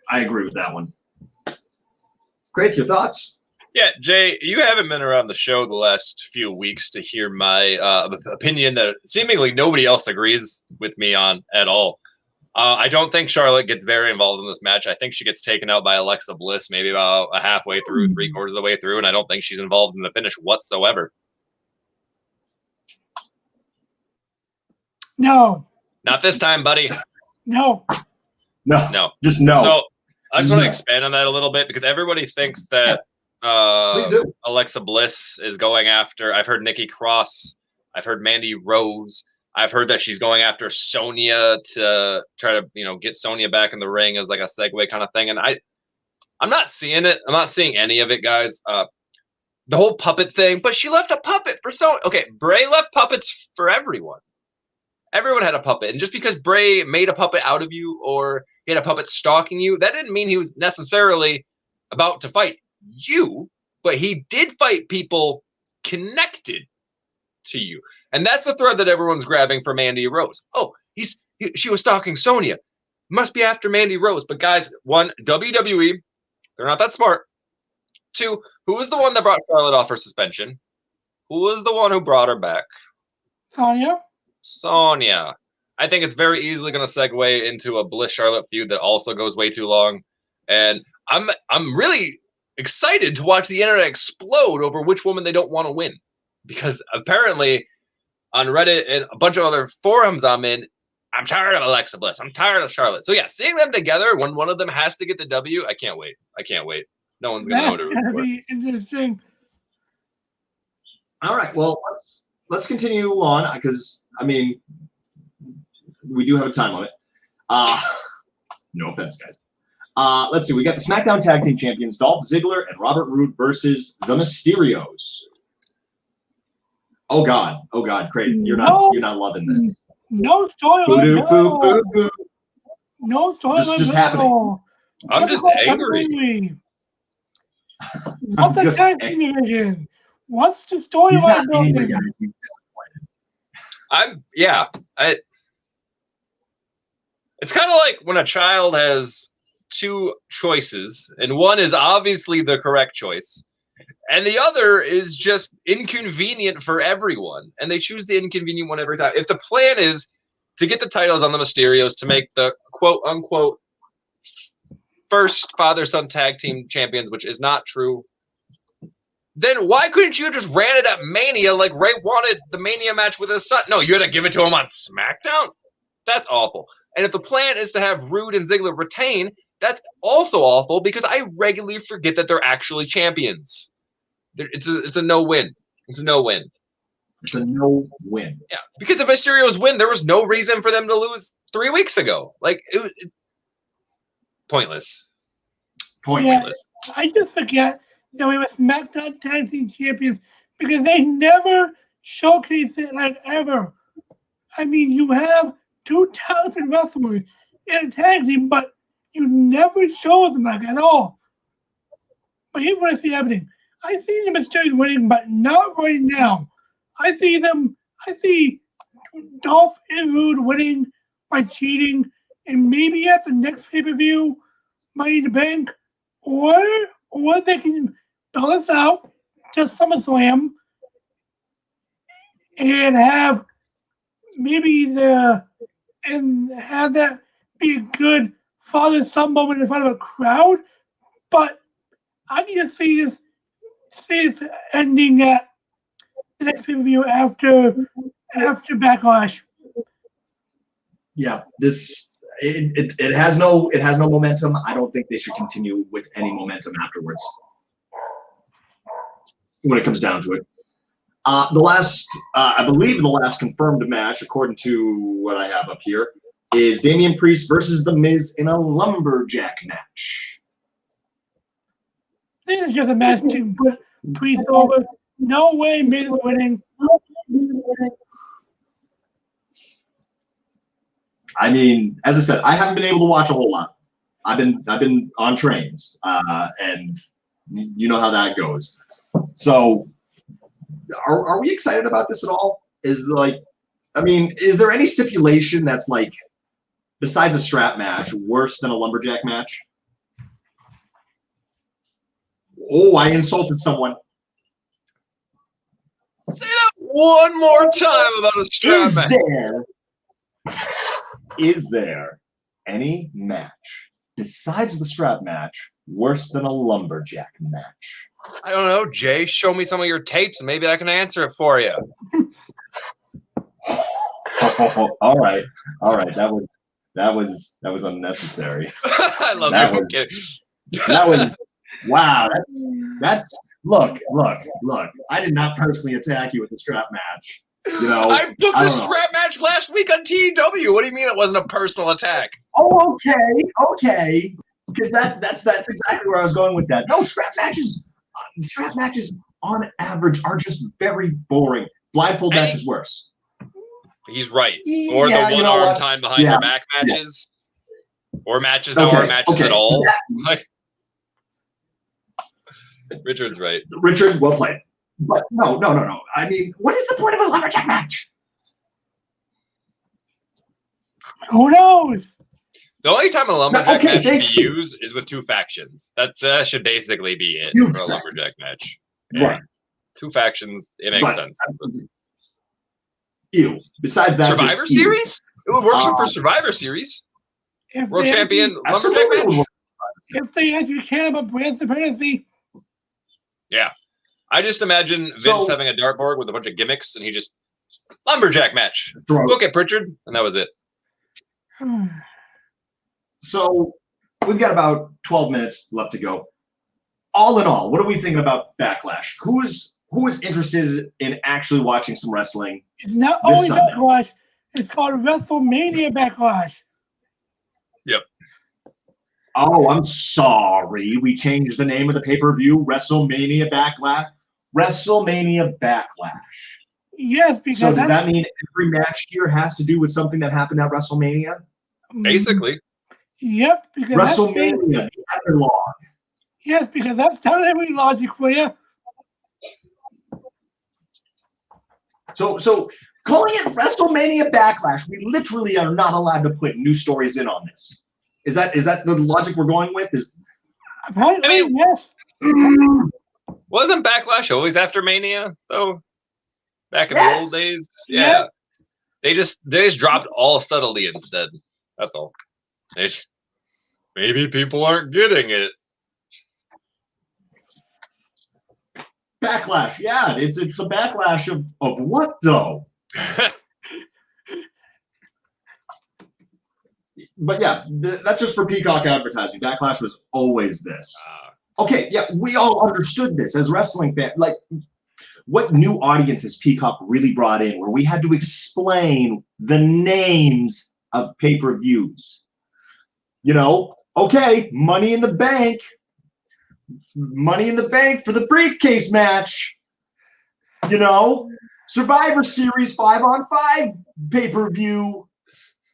I agree with that one. Great, your thoughts? Yeah, Jay, you haven't been around the show the last few weeks to hear my opinion that seemingly nobody else agrees with me on at all. I don't think Charlotte gets very involved in this match. I think she gets taken out by Alexa Bliss maybe about halfway through, 3/4 of the way through, and I don't think she's involved in the finish whatsoever. No. Not this time, buddy. No. Just no. So I just want to expand on that a little bit, because everybody thinks that Alexa Bliss is going after. I've heard Nikki Cross. I've heard Mandy Rose. I've heard that she's going after Sonya to try to, get Sonya back in the ring as like a segue kind of thing. And I'm not seeing it. I'm not seeing any of it, guys. The whole puppet thing, but she left a puppet for okay, Bray left puppets for everyone. Everyone had a puppet. And just because Bray made a puppet out of you or he had a puppet stalking you, that didn't mean he was necessarily about to fight you, but he did fight people connected to you. And that's the thread that everyone's grabbing for Mandy Rose. Oh, she was stalking Sonya. Must be after Mandy Rose. But guys, one, WWE, they're not that smart. Two, who was the one that brought Charlotte off her suspension? Who was the one who brought her back? Sonya. I think it's very easily going to segue into a Bliss Charlotte feud that also goes way too long. And I'm really excited to watch the internet explode over which woman they don't want to win. Because apparently on Reddit and a bunch of other forums I'm in, I'm tired of Alexa Bliss. I'm tired of Charlotte. So yeah, seeing them together when one of them has to get the W, I can't wait. I can't wait. No one's going to know what to root for. Be interesting. All right. Well, let's continue on because I mean we do have a time limit. No offense, guys. Let's see. We got the SmackDown Tag Team Champions Dolph Ziggler and Robert Roode versus the Mysterios. Oh God, Craith, you're not loving this. No storyline. No storyline. Just happening. I'm just angry. What's the tag team division? What's the storyline building? It's kind of like when a child has two choices, and one is obviously the correct choice, and the other is just inconvenient for everyone, and they choose the inconvenient one every time. If the plan is to get the titles on the Mysterios to make the quote-unquote first father-son tag team champions, which is not true, then why couldn't you just ran it at Mania like Ray wanted the Mania match with his son? No, you had to give it to him on SmackDown? That's awful. And if the plan is to have Roode and Ziggler retain, that's also awful because I regularly forget that they're actually champions. It's a no-win. It's a no-win. It's a no-win. Yeah, because if Mysterios win, there was no reason for them to lose 3 weeks ago. Like, it was pointless. Pointless. Yeah, I just forget that we were SmackDown Tag Team Champions because they never showcase it like ever. I mean, you have two talented wrestlers in a tag team, but you never show them like at all. But here's what I see happening. I see the Mysterios winning, but not right now. I see Dolph and Roode winning by cheating, and maybe at the next pay-per-view, Money in the Bank, or they can spell us out to SummerSlam and have have that be a good father-son moment in front of a crowd. But I need to see this ending at the next pay-per-view after Backlash. Yeah, it has no momentum. I don't think they should continue with any momentum afterwards. When it comes down to it, I believe the last confirmed match, according to what I have up here, is Damien Priest versus The Miz in a lumberjack match. This is just a match to put Priest over. No way Miz is winning. I mean, as I said, I haven't been able to watch a whole lot. I've been on trains, and you know how that goes. So, are we excited about this at all? Is there any stipulation that's like, besides a strap match, worse than a lumberjack match? Oh, I insulted someone. Say that one more time about a strap match. Is there any match besides the strap match worse than a lumberjack match? I don't know, Jay. Show me some of your tapes, and maybe I can answer it for you. All right. That was unnecessary. I love you. Kidding. That was wow. That's look. I did not personally attack you with the strap match. You know, I booked a strap match last week on TEW. What do you mean it wasn't a personal attack? Oh, okay. because that's exactly where I was going with that. No, strap matches on average are just very boring. Blindfold match is worse. He's right. Or the one-arm time behind your back matches. Or matches that aren't matches at all. Like, Richard's right. Richard, well played. But no. I mean, what is the point of a lumberjack match? Who knows? The only time a lumberjack match should be used is with two factions. That should basically be it for a lumberjack match. Yeah. Right. Two factions, it makes sense. Ew. Besides that, Survivor Series? It would work for Survivor Series. World champion lumberjack match. If they actually care about brand supremacy. Yeah. I just imagine Vince having a dartboard with a bunch of gimmicks and he just lumberjack match. Book it, Pritchard. And that was it. So we've got about 12 minutes left to go. All in all, what are we thinking about Backlash? Who is interested in actually watching some wrestling? It's not only Backlash, it's called WrestleMania Backlash. Yep. Oh, I'm sorry. We changed the name of the pay-per-view. WrestleMania Backlash. WrestleMania Backlash. Yes, because so does that mean every match here has to do with something that happened at WrestleMania? Basically. Yep. Because WrestleMania, the epilogue. Yes, because that's technically logic for you. So calling it WrestleMania Backlash, we literally are not allowed to put new stories in on this. Is that the logic we're going with? Yes. Wasn't Backlash always after Mania though? Back in the old days, yeah. They just dropped all subtlety instead. That's all. Maybe people aren't getting it. Backlash, yeah, it's the backlash of what though? But yeah, that's just for Peacock advertising. Backlash was always this. Okay, yeah, we all understood this as wrestling fans. Like, what new audience has Peacock really brought in where we had to explain the names of pay-per-views? You know, okay, Money in the Bank for the briefcase match. You know, Survivor Series 5-on-5 pay-per-view,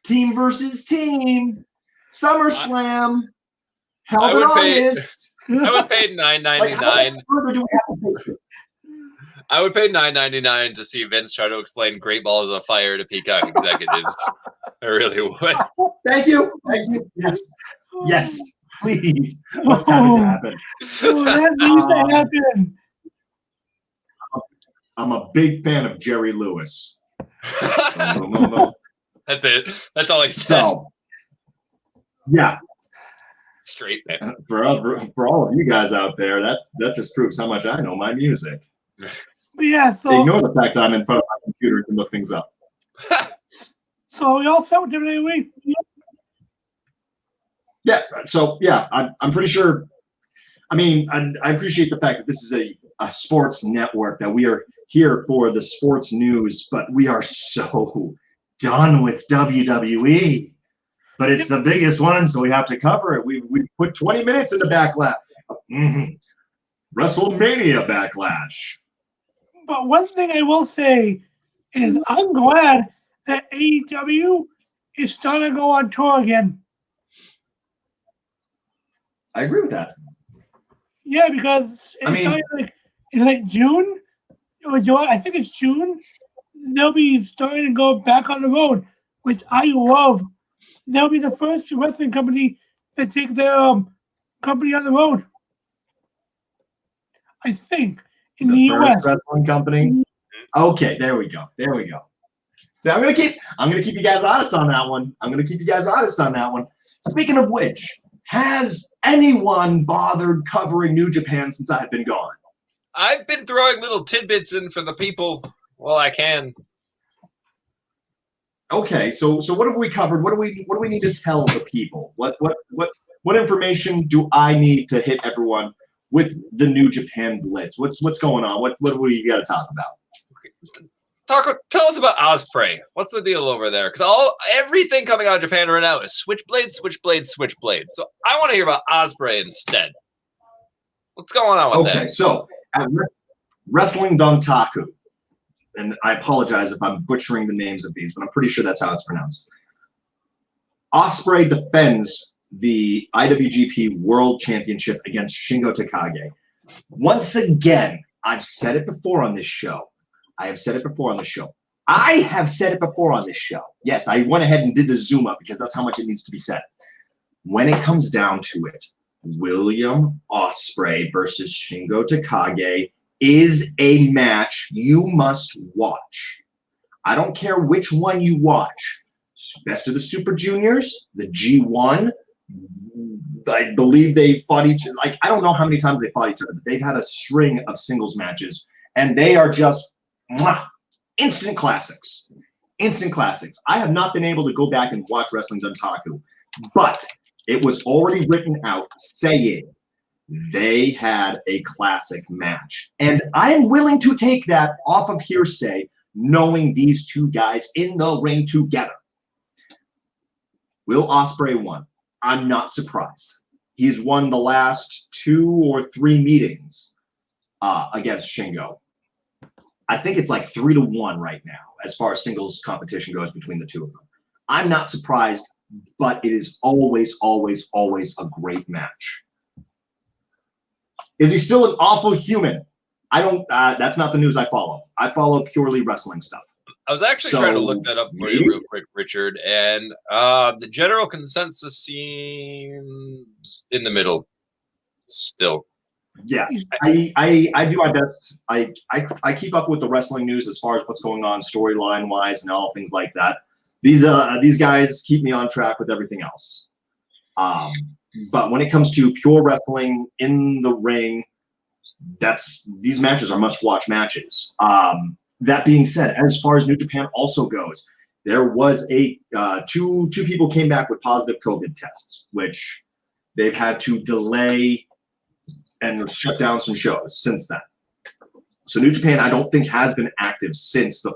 team versus team, SummerSlam, held in August. I would pay $9.99. I would pay $9.99 to see Vince try to explain Great Balls of Fire to Peacock executives. I really would. Thank you. Yes. Please. Let's have it happen. That needs to happen. I'm a big fan of Jerry Lewis. That's it. That's all I said. So, yeah. Straight man. For all of you guys out there, that just proves how much I know my music. Yeah, so ignore the fact that I'm in front of my computer and can look things up. So we all set with WWE? Yeah. So yeah, I'm pretty sure. I mean, I appreciate the fact that this is a sports network, that we are here for the sports news, but we are so done with WWE. But it's the biggest one, so we have to cover it. We put 20 minutes into Backlash. WrestleMania Backlash. But one thing I will say is I'm glad that AEW is starting to go on tour again. I agree with that. Yeah, because in like June or July, I think it's June, they'll be starting to go back on the road, which I love. They'll be the first wrestling company that take their company on the road. I think in the US. Wrestling company. Okay, there we go. So I'm gonna keep you guys honest on that one. Speaking of which, has anyone bothered covering New Japan since I've been gone? I've been throwing little tidbits in for the people while I can. Okay, so what have we covered? What do we need to tell the people? What information do I need to hit everyone with the New Japan Blitz? What's going on? What do we got to talk about? Tell us about Osprey. What's the deal over there? Because everything coming out of Japan right now is switchblade, switchblade, switchblade. So I want to hear about Osprey instead. What's going on with that? Okay, so at Wrestling Dontaku, and I apologize if I'm butchering the names of these, but I'm pretty sure that's how it's pronounced. Osprey defends the IWGP World Championship against Shingo Takage. Once again, I've said it before on this show. I have said it before on the show. I have said it before on this show. Yes, I went ahead and did the zoom up because that's how much it needs to be said. When it comes down to it, William Osprey versus Shingo Takage is a match you must watch. I don't care which one you watch. Best of the Super Juniors, the G1. I believe they fought each other. Like, I don't know how many times they fought each other, but they've had a string of singles matches, and they are just instant classics. Instant classics. I have not been able to go back and watch Wrestling Dontaku, but it was already written out saying they had a classic match. And I'm willing to take that off of hearsay, knowing these two guys in the ring together. Will Osprey won? I'm not surprised. He's won the last 2 or 3 meetings against Shingo. I think it's like 3-1 right now as far as singles competition goes between the two of them. I'm not surprised, but it is always, always, always a great match. Is he still an awful human? I don't. That's not the news I follow. I follow purely wrestling stuff. I was actually trying to look that up for you real quick, Richard, and the general consensus seems in the middle still. Yeah, I do my best. I keep up with the wrestling news as far as what's going on storyline wise and all things like that. These guys keep me on track with everything else. But when it comes to pure wrestling in the ring, these matches are must-watch matches. That being said, as far as New Japan also goes, there was two people came back with positive COVID tests, which they've had to delay and shut down some shows since then. So New Japan, I don't think, has been active since the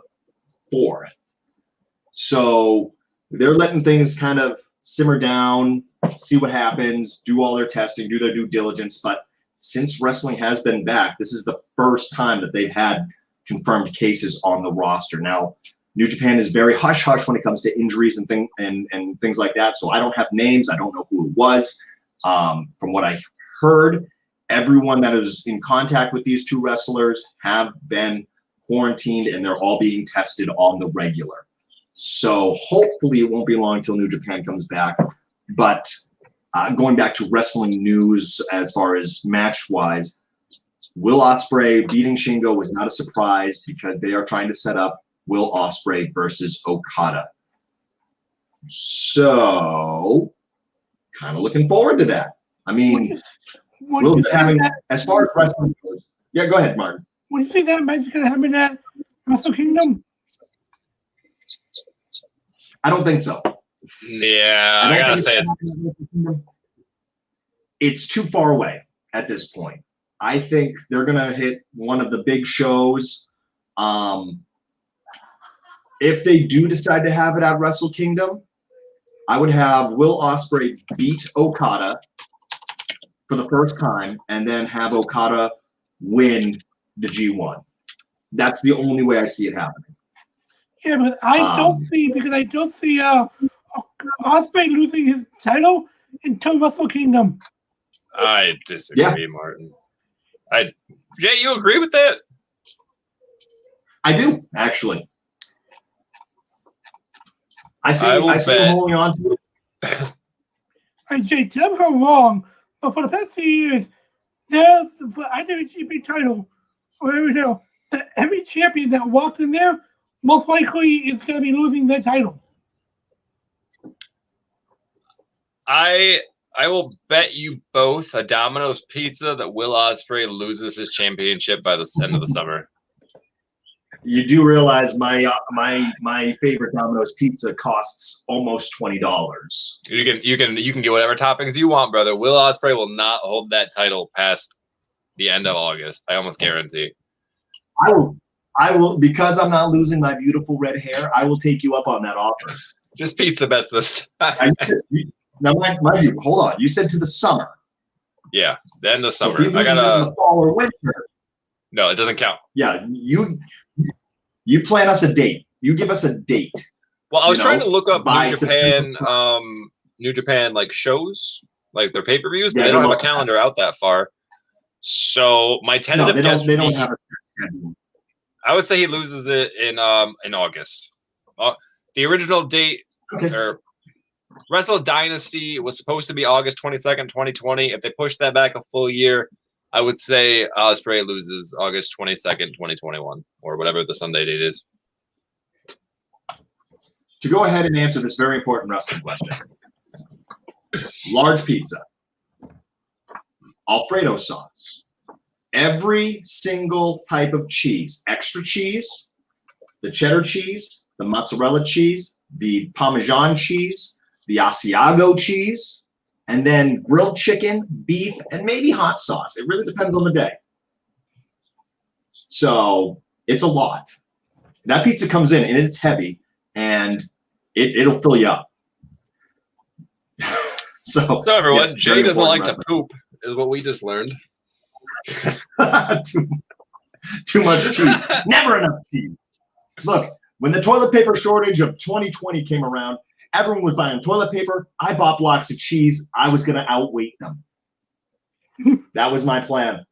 4th. So they're letting things kind of simmer down, see what happens, do all their testing, do their due diligence. But since wrestling has been back, this is the first time that they've had confirmed cases on the roster. Now, New Japan is very hush-hush when it comes to injuries and things like that. So I don't have names. I don't know who it was. From what I heard, everyone that is in contact with these two wrestlers have been quarantined, and they're all being tested on the regular. So hopefully it won't be long until New Japan comes back. But going back to wrestling news as far as match-wise, Will Osprey beating Shingo was not a surprise because they are trying to set up Will Osprey versus Okada. So kind of looking forward to that. I mean, we'll be having, as far as wrestling goes. Yeah, go ahead, Martin. What do you think that match is going to happen at Wrestle Kingdom? I don't think so. Yeah, I gotta say it's too far away at this point. I think they're gonna hit one of the big shows. If they do decide to have it at Wrestle Kingdom, I would have Will Osprey beat Okada for the first time, and then have Okada win the G1. That's the only way I see it happening. Yeah, but I don't see Osprey losing his title until Wrestle Kingdom. I disagree, Martin. Jay, you agree with that? I do, actually. I see him holding on to it. Jay, tell me if I'm wrong, but for the past few years, the IWGP title, or every champion that walked in there most likely is going to be losing their title. I will bet you both a Domino's pizza that Will Osprey loses his championship by the end of the summer. You do realize my favorite Domino's pizza costs almost $20. You can get whatever toppings you want, brother. Will Osprey will not hold that title past the end of August. I almost guarantee. I will, because I'm not losing my beautiful red hair, I will take you up on that offer. Just pizza bets this. Now, mind you, hold on. You said to the summer. Yeah, the end of So summer. if he loses in the fall or winter. No, it doesn't count. Yeah, you plan us a date. You give us a date. Well, I was trying to look up by New Japan like shows, like their pay-per-views, but Yeah, they don't have a good luck. calendar out that far. So my tentative guess they don't have a schedule. I would say he loses it in August. The original date or Wrestle Dynasty was supposed to be August 22nd, 2020. If they push that back a full year, I would say Osprey loses August 22nd, 2021, or whatever the Sunday date is. To go ahead and answer this very important wrestling question. Large pizza. Alfredo sauce. Every single type of cheese. Extra cheese, the cheddar cheese, the mozzarella cheese, the Parmesan cheese, the Asiago cheese, and then grilled chicken, beef, and maybe hot sauce. It really depends on the day. So it's a lot. That pizza comes in and it's heavy, and it'll fill you up. So everyone, yes, Jay doesn't like to poop, is what we just learned. Too much cheese. Never enough cheese. Look, when the toilet paper shortage of 2020 came around, everyone was buying toilet paper. I bought blocks of cheese. I was going to outweight them. That was my plan.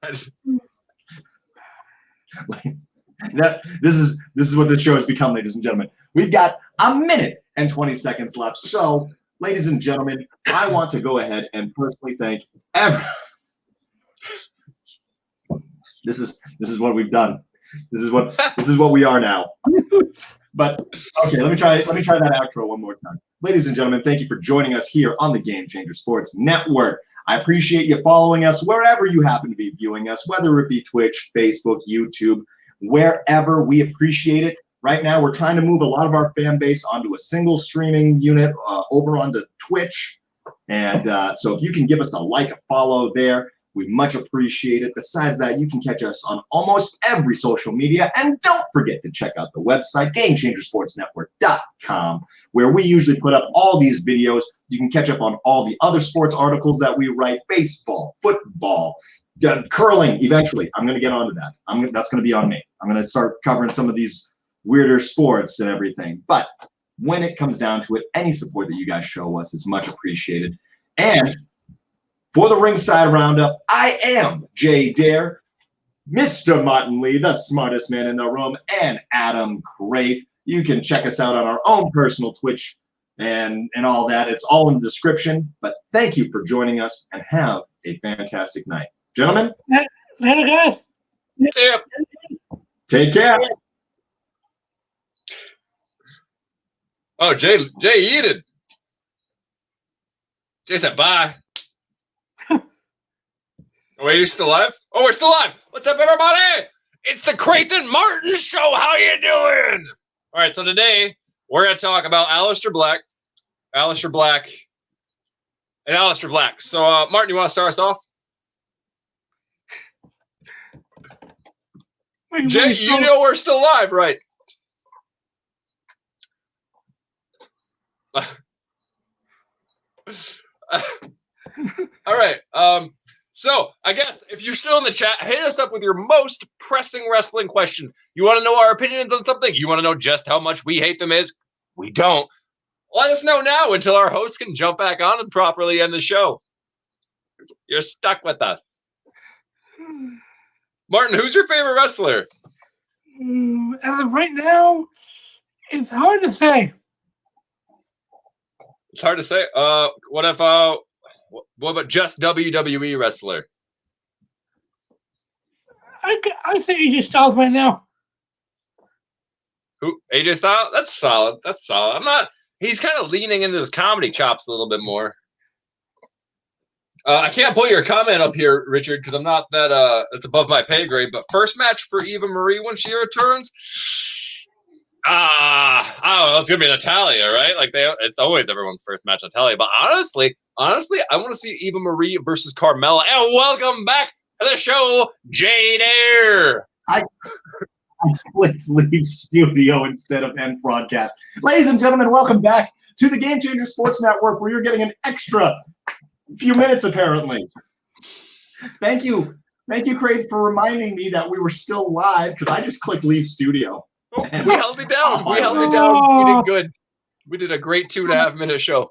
This is what the show has become, ladies and gentlemen. We've got a minute and 20 seconds left. So, ladies and gentlemen, I want to go ahead and personally thank everyone. This is what we've done. This is what we are now. But okay, let me try that outro one more time. Ladies and gentlemen, thank you for joining us here on the Game Changer Sports Network. I appreciate you following us wherever you happen to be viewing us, whether it be Twitch, Facebook, YouTube, wherever. We appreciate it. Right now, we're trying to move a lot of our fan base onto a single streaming unit over onto Twitch. And so if you can give us a like, a follow there, we much appreciate it. Besides that, you can catch us on almost every social media. And don't forget to check out the website, GameChangerSportsNetwork.com, where we usually put up all these videos. You can catch up on all the other sports articles that we write, baseball, football, curling. Eventually, I'm going to get onto that. That's going to be on me. I'm going to start covering some of these weirder sports and everything. But when it comes down to it, any support that you guys show us is much appreciated. And for the Ringside Roundup, I am Jay Dare, Mr. Martin Lee, the smartest man in the room, and Adam Craith. You can check us out on our own personal Twitch and all that. It's all in the description. But thank you for joining us, and have a fantastic night. Gentlemen, later, guys. Yeah. Take care. Oh, Jay yeeted. Jay said bye. Are you still alive? Oh, we're still alive. What's up, everybody? It's the Craith and Martin Show. How you doing? All right, so today we're going to talk about Aleister Black. So, Martin, you want to start us off? Jay, you know we're still live, right? All right. So I guess if you're still in the chat, hit us up with your most pressing wrestling question. You want to know our opinions on something? You want to know just how much we hate them is? We don't. Let us know now until our host can jump back on and properly end the show. You're stuck with us. Martin, who's your favorite wrestler? As of right now, it's hard to say. It's hard to say. What about just WWE wrestler? I say AJ Styles right now. Who? AJ Styles? That's solid. I'm not. He's kind of leaning into his comedy chops a little bit more. I can't pull your comment up here, Richard, because I'm not that. It's above my pay grade. But first match for Eva Marie when she returns. I don't know. It's gonna be Natalya, right? Like it's always everyone's first match, Natalya. But honestly, I want to see Eva Marie versus Carmella. And welcome back, of the show, Jade Air. I clicked leave studio instead of end broadcast. Ladies and gentlemen, welcome back to the Game Changer Sports Network, where you're getting an extra few minutes, apparently. Thank you, Craith, for reminding me that we were still live, because I just clicked leave studio. Oh, we held it down. We held it down. We did good. We did a great 2.5 minute show.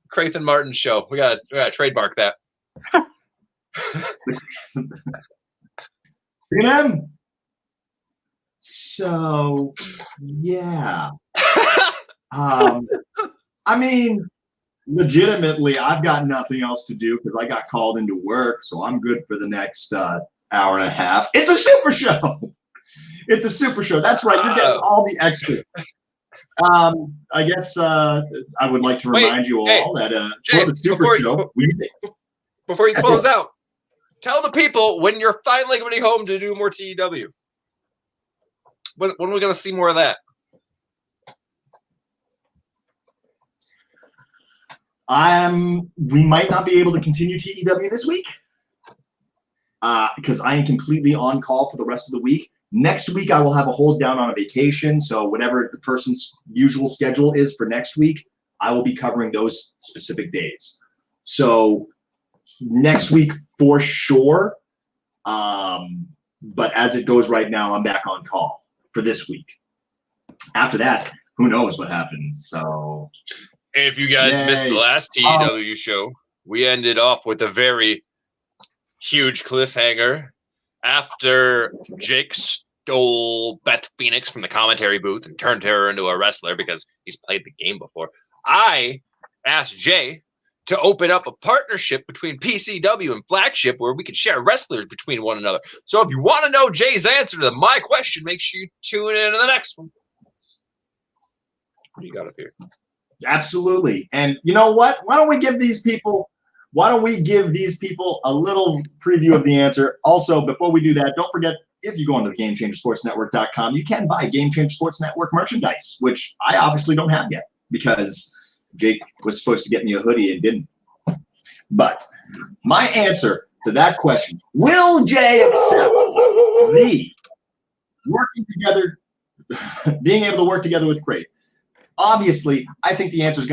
Craith and Martin's show. We gotta trademark that. So yeah. I mean, legitimately, I've got nothing else to do because I got called into work, so I'm good for the next hour and a half. It's a super show. It's a super show. That's right. You're getting all the extras. I guess I would like to remind you all that Jay, for the super show, before you close out, tell the people when you're finally going to be home to do more TEW. When are we going to see more of that? We might not be able to continue TEW this week because I am completely on call for the rest of the week. Next week, I will have a hold down on a vacation. So whatever the person's usual schedule is for next week, I will be covering those specific days. So next week for sure. But as it goes right now, I'm back on call for this week. After that, who knows what happens. So if you guys missed the last TEW show, we ended off with a very huge cliffhanger. After Jake stole Beth Phoenix from the commentary booth and turned her into a wrestler because he's played the game before, I asked Jay to open up a partnership between PCW and Flagship where we can share wrestlers between one another. So if you want to know Jay's answer to my question, make sure you tune in to the next one. What do you got up here? Absolutely. And you know what? Why don't we give these people a little preview of the answer? Also, before we do that, don't forget, if you go onto the GameChangerSportsNetwork.com, you can buy Game Changer Sports Network merchandise, which I obviously don't have yet because Jake was supposed to get me a hoodie and didn't. But my answer to that question, will Jay accept the working together, being able to work together with Craith? Obviously, I think the answer is